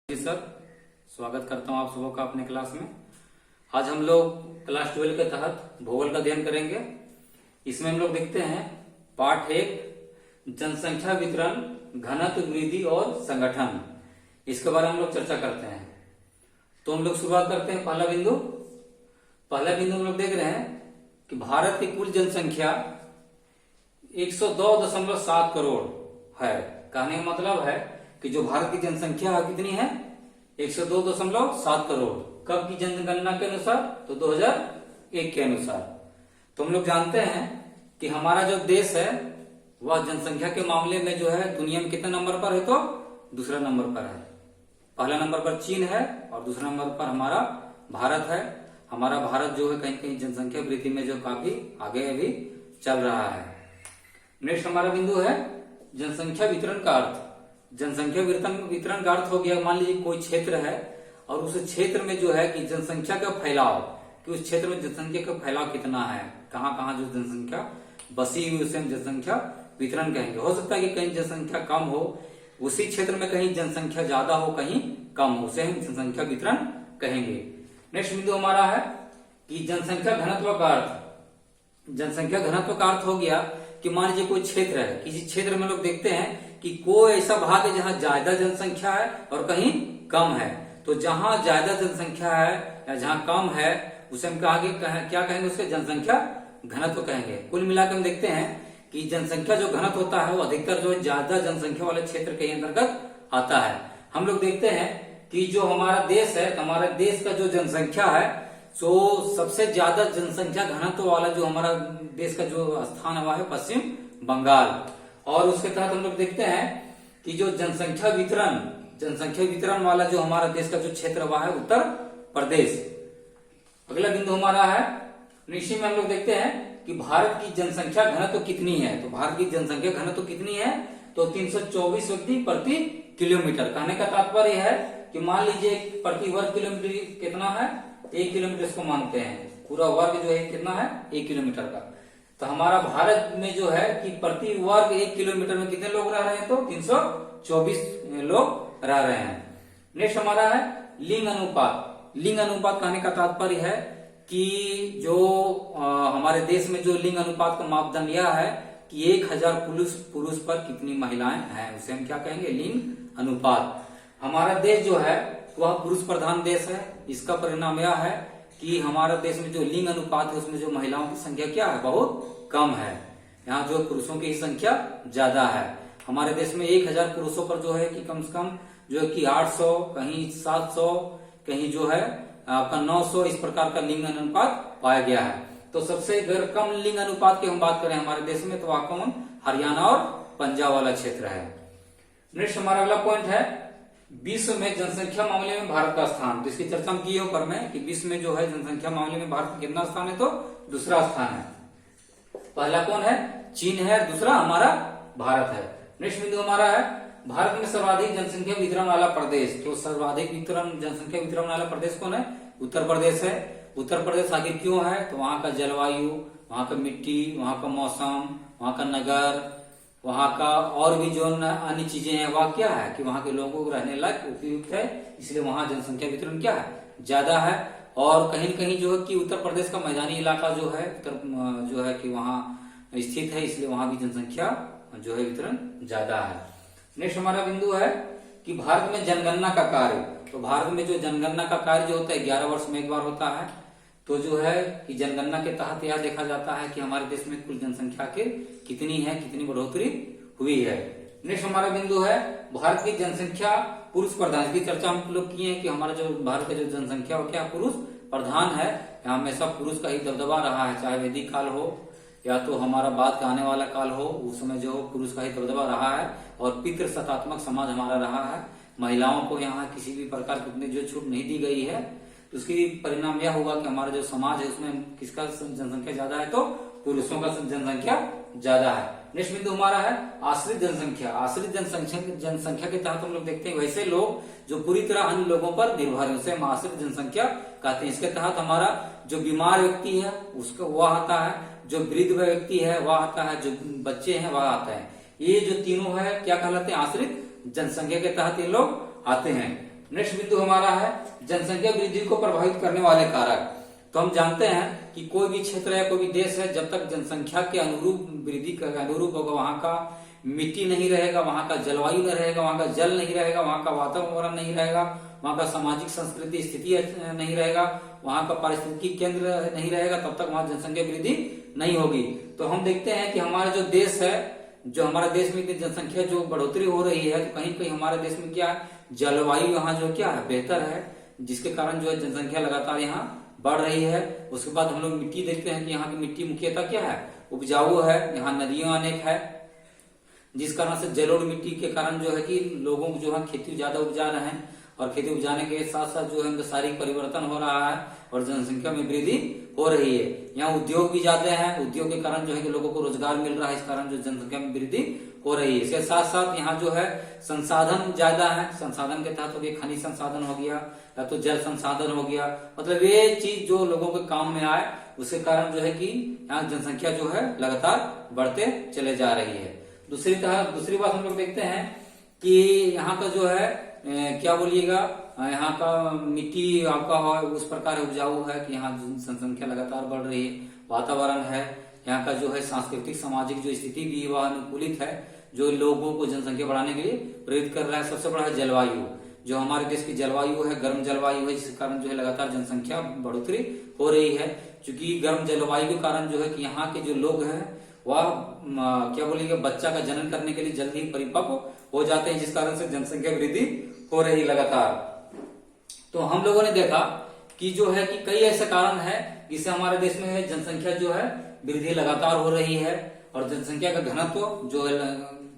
जी sir, स्वागत करता हूं आप सबों का अपने क्लास में। आज हम लोग क्लास 12 के तहत भूगोल का अध्ययन करेंगे। इसमें हम लोग देखते हैं पाठ 1 जनसंख्या वितरण, घनत्व, वृद्धि और संगठन। इसके बारे में हम लोग चर्चा करते हैं। तो हम लोग शुरुआत करते हैं। पहला बिंदु हम लोग देख रहे हैं कि भारत की कुल जनसंख्या 102.7 करोड़ है। कहने का मतलब है कि जो भारत की जनसंख्या है कितनी है, 102.7 करोड़। कब की जनगणना के अनुसार? तो 2001 के अनुसार। तो हम लोग जानते हैं कि हमारा जो देश है वह जनसंख्या के मामले में जो है दुनिया में कितने नंबर पर है? तो दूसरा नंबर पर है। पहला नंबर पर चीन है और दूसरा नंबर पर हमारा भारत है। हमारा भारत जो है कहीं कहीं जनसंख्या वृद्धि में जो काफी आगे अभी चल रहा है। नेक्स्ट हमारा बिंदु है जनसंख्या वितरण का अर्थ। जनसंख्या वितरण का अर्थ हो गया, मान लीजिए कोई क्षेत्र है और उस क्षेत्र में जो है कि जनसंख्या का फैलाव, कि उस क्षेत्र में जनसंख्या का फैलाव कितना है, कहाँ कहाँ जो जनसंख्या बसी हुई, उसे हम जनसंख्या वितरण कहेंगे। हो सकता है कि कहीं जनसंख्या कम हो, उसी क्षेत्र में कहीं जनसंख्या ज्यादा हो, कहीं कम हो, उसे हम जनसंख्या वितरण कहेंगे। नेक्स्ट बिंदु हमारा है कि जनसंख्या घनत्व का अर्थ। जनसंख्या घनत्व का अर्थ हो गया कि मान लीजिए कोई क्षेत्र है, किसी क्षेत्र में लोग देखते हैं कि कोई ऐसा भाग है जहां ज्यादा जनसंख्या है और कहीं कम है। तो जहां ज्यादा जनसंख्या है या जहां कम है उसे हम क्या कहेंगे? उसके जनसंख्या घनत्व कहेंगे। कुल मिलाकर हम देखते हैं कि जनसंख्या जो घनत्व होता है वो अधिकतर जो है ज्यादा जनसंख्या वाले क्षेत्र के अंतर्गत आता है। हम लोग देखते हैं कि जो हमारा देश है, हमारे देश का जो जनसंख्या है, तो सबसे ज्यादा जनसंख्या घनत्व वाला जो हमारा देश का जो स्थान है वह है पश्चिम बंगाल। और उसके तहत हम लोग देखते हैं कि जो जनसंख्या वितरण वाला जो हमारा देश का जो क्षेत्र वह है उत्तर प्रदेश। अगला बिंदु हमारा है, इसी में हम लोग देखते हैं कि भारत की जनसंख्या घनत्व कितनी है। तो भारत की जनसंख्या घनत्व कितनी है? तो 324 व्यक्ति प्रति किलोमीटर। कहने का तात्पर्य है कि मान लीजिए प्रति वर्ग किलोमीटर कितना है? 1 किलोमीटर इसको मानते हैं। पूरा वर्ग जो है कितना है? 1 किलोमीटर का। तो हमारा भारत में जो है कि प्रति वर्ग 1 किलोमीटर में कितने लोग रह रहे हैं? तो 324 लोग रह रहे हैं। नेक्स्ट हमारा है लिंग अनुपात। लिंग अनुपात कहने का तात्पर्य है कि जो हमारे देश में जो लिंग अनुपात का मापदंड यह है कि 1000 पुरुष पर कितनी महिलाएं हैं, उसे हम क्या कहेंगे? लिंग अनुपात। हमारा देश जो है वह पुरुष प्रधान देश है। इसका परिणाम यह है कि हमारे देश में जो लिंग अनुपात है उसमें जो महिलाओं की संख्या क्या है? बहुत कम है। यहाँ जो पुरुषों की संख्या ज्यादा है। हमारे देश में 1000 पुरुषों पर जो है कि कम से कम जो है कि 800, कहीं 700, कहीं जो है आपका 900 इस प्रकार का लिंग अनुपात पाया गया है। तो सबसे अगर कम लिंग अनुपात की हम बात करें हमारे देश में तो वह कौन? हरियाणा और पंजाब वाला क्षेत्र है। नेक्स्ट हमारा अगला पॉइंट है विश्व में जनसंख्या मामले में भारत का स्थान। तो इसकी चर्चा हम किए ऊपर में कि विश्व में जो है जनसंख्या मामले में भारत का कितना स्थान है? तो दूसरा स्थान है। पहला कौन है? चीन है, दूसरा हमारा भारत है। नेक्स्ट बिंदु हमारा है भारत में सर्वाधिक जनसंख्या वितरण वाला प्रदेश। तो सर्वाधिक जनसंख्या वितरण वाला प्रदेश कौन है? उत्तर प्रदेश है। उत्तर प्रदेश आखिर क्यों है? तो वहां का जलवायु, वहां का मिट्टी, वहां का मौसम, वहां का नगर, वहां का और भी जो अन्य चीजें हैं वह क्या है कि वहां के लोगों को रहने लायक उपयुक्त है, इसलिए वहां जनसंख्या वितरण क्या है? ज्यादा है। और कहीं कहीं जो है कि उत्तर प्रदेश का मैदानी इलाका जो है जो है कि वहां स्थित है, इसलिए वहां की जनसंख्या जो है वितरण ज्यादा है। नेक्स्ट हमारा बिंदु है कि भारत में जनगणना का कार्य। तो भारत में जो जनगणना का कार्य जो होता है 11 वर्ष में एक बार होता है। तो जो है कि जनगणना के तहत यह देखा जाता है कि हमारे देश में कुल जनसंख्या के कितनी है, कितनी बढ़ोतरी हुई है। नेक्स्ट हमारा बिंदु है भारत की जनसंख्या पुरुष प्रधान। इसकी चर्चा हम लोग किए हैं कि हमारा जो भारत का जो जनसंख्या वो क्या पुरुष प्रधान है। यहाँ हमेशा पुरुष का ही दबदबा रहा है, चाहे वैदिक काल हो या तो हमारा बाद का आने वाला काल हो, उस समय जो पुरुष का ही दबदबा रहा है। और पितृ सत्तात्मक समाज हमारा रहा है। महिलाओं को यहाँ किसी भी प्रकार की जो छूट नहीं दी गई है। तो उसकी परिणाम यह होगा कि हमारा जो समाज है उसमें किसका जनसंख्या ज्यादा है? तो पुरुषों का जनसंख्या ज्यादा है। नेक्स्ट बिंदु हमारा है आश्रित जनसंख्या। आश्रित जनसंख्या के तहत हम लोग देखते हैं वैसे लोग जो पूरी तरह अन्य लोगों पर निर्भर है, उसे हम आश्रित जनसंख्या कहते हैं। इसके तहत हमारा जो बीमार व्यक्ति है उसका वह आता है, जो वृद्ध व्यक्ति है वह आता है, जो बच्चे हैं वह आता है। ये जो तीनों है क्या कहलाते हैं? आश्रित जनसंख्या के तहत ये लोग आते हैं। नेक्स्ट बिंदु हमारा है जनसंख्या वृद्धि को प्रभावित करने वाले कारक। तो हम जानते हैं कि कोई भी क्षेत्र है, कोई भी देश है, जब तक जनसंख्या के अनुरूप वृद्धि के अनुरूप होगा, वहां का मिट्टी नहीं रहेगा, वहां का जलवायु नहीं रहेगा, वहां का जल नहीं रहेगा, वहां का वातावरण नहीं रहेगा, वहां का सामाजिक संस्कृति स्थिति नहीं रहेगा, वहां का पारिस्थितिकी केंद्र नहीं रहेगा, तब तक वहां जनसंख्या वृद्धि नहीं होगी। तो हम देखते हैं कि हमारा जो देश है, जो हमारे देश में जनसंख्या जो बढ़ोतरी हो रही है, तो कहीं कहीं हमारे देश में क्या है, जलवायु यहाँ जो क्या है बेहतर है, जिसके कारण जो है जनसंख्या लगातार यहाँ बढ़ रही है। उसके बाद हम लोग मिट्टी देखते हैं कि यहाँ की मिट्टी मुख्यतः क्या है, उपजाऊ है, यहाँ नदियां अनेक है, जिस कारण से जलोढ़ मिट्टी के कारण जो है कि लोगों को जो है खेती ज्यादा उपजा रहे हैं, और खेती उपजाने के साथ साथ जो है शारीरिक परिवर्तन हो रहा है और जनसंख्या में वृद्धि हो रही है। यहाँ उद्योग भी ज्यादा है, उद्योग के कारण जो है कि लोगों को रोजगार मिल रहा है, इस कारण जो जनसंख्या में वृद्धि हो रही है। इसके साथ साथ यहाँ जो है संसाधन ज्यादा है, संसाधन के तहत हो गया खनिज संसाधन हो गया, या तो जल संसाधन हो गया, मतलब ये चीज जो लोगों के काम में आए, उसके कारण जो है कि यहाँ जनसंख्या जो है लगातार बढ़ते चले जा रही है। दूसरी बात हम लोग देखते हैं कि यहाँ का जो है क्या बोलिएगा, यहाँ का मिट्टी आपका उस प्रकार उपजाऊ है कि यहाँ जनसंख्या लगातार बढ़ रही है। वातावरण है, यहाँ का जो है सांस्कृतिक सामाजिक जो स्थिति भी वह अनुकूलित है, जो लोगों को जनसंख्या बढ़ाने के लिए प्रेरित कर रहा है। सबसे बड़ा है जलवायु, जो हमारे देश की जलवायु है गर्म जलवायु है, जिसके कारण जो है लगातार जनसंख्या बढ़ोतरी हो रही है। क्योंकि गर्म जलवायु के कारण जो है कि यहाँ के जो लोग हैं वह क्या बोलेंगे बच्चा का जनन करने के लिए जल्दी परिपक्व हो जाते हैं, जिस कारण से जनसंख्या वृद्धि हो रही लगातार। तो हम लोगों ने देखा कि जो है कि कई ऐसे कारण है जिससे हमारे देश में जनसंख्या जो है वृद्धि लगातार हो रही है, और जनसंख्या का घनत्व जो है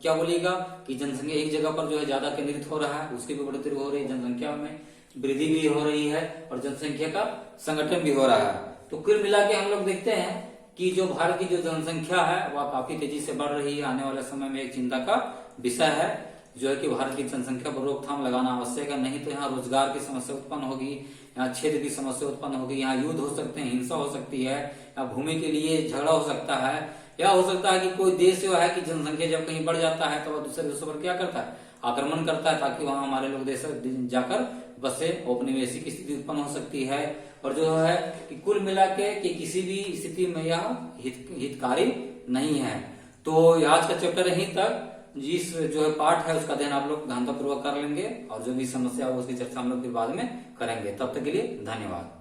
क्या बोलिएगा कि जनसंख्या एक जगह पर जो है ज्यादा केंद्रित हो रहा है, उसकी भी बढ़ोतरी हो रही है, जनसंख्या में वृद्धि भी हो रही है और जनसंख्या का संगठन भी हो रहा है। तो कुल मिला के हम लोग देखते हैं कि जो भारत की जो जनसंख्या है वह काफी तेजी से बढ़ रही है। आने वाले समय में एक चिंता का विषय है, जो है कि भारत की जनसंख्या पर रोकथाम लगाना आवश्यक है, नहीं तो यहाँ रोजगार की समस्या उत्पन्न होगी, यहाँ क्षेत्र की समस्या उत्पन्न होगी, यहाँ युद्ध हो सकते हैं, हिंसा हो सकती है, या भूमि के लिए झगड़ा हो सकता है, या हो सकता है कि कोई देश जो है कि जनसंख्या जब कहीं बढ़ जाता है तो वह दूसरे देशों पर क्या करता है, आक्रमण करता है, ताकि वहां हमारे लोग देश जाकर बसे, औपनिवेशी की स्थिति उत्पन्न हो सकती है। और जो है कि कुल मिला के कि किसी भी स्थिति में यह हितकारी नहीं है। तो आज का चैप्टर यहीं तक, जिस जो है पाठ है उसका अध्ययन आप लोग गहनतापूर्वक कर लेंगे, और जो भी समस्या हो उसकी चर्चा हम लोग फिर बाद में करेंगे। तब तक के लिए धन्यवाद।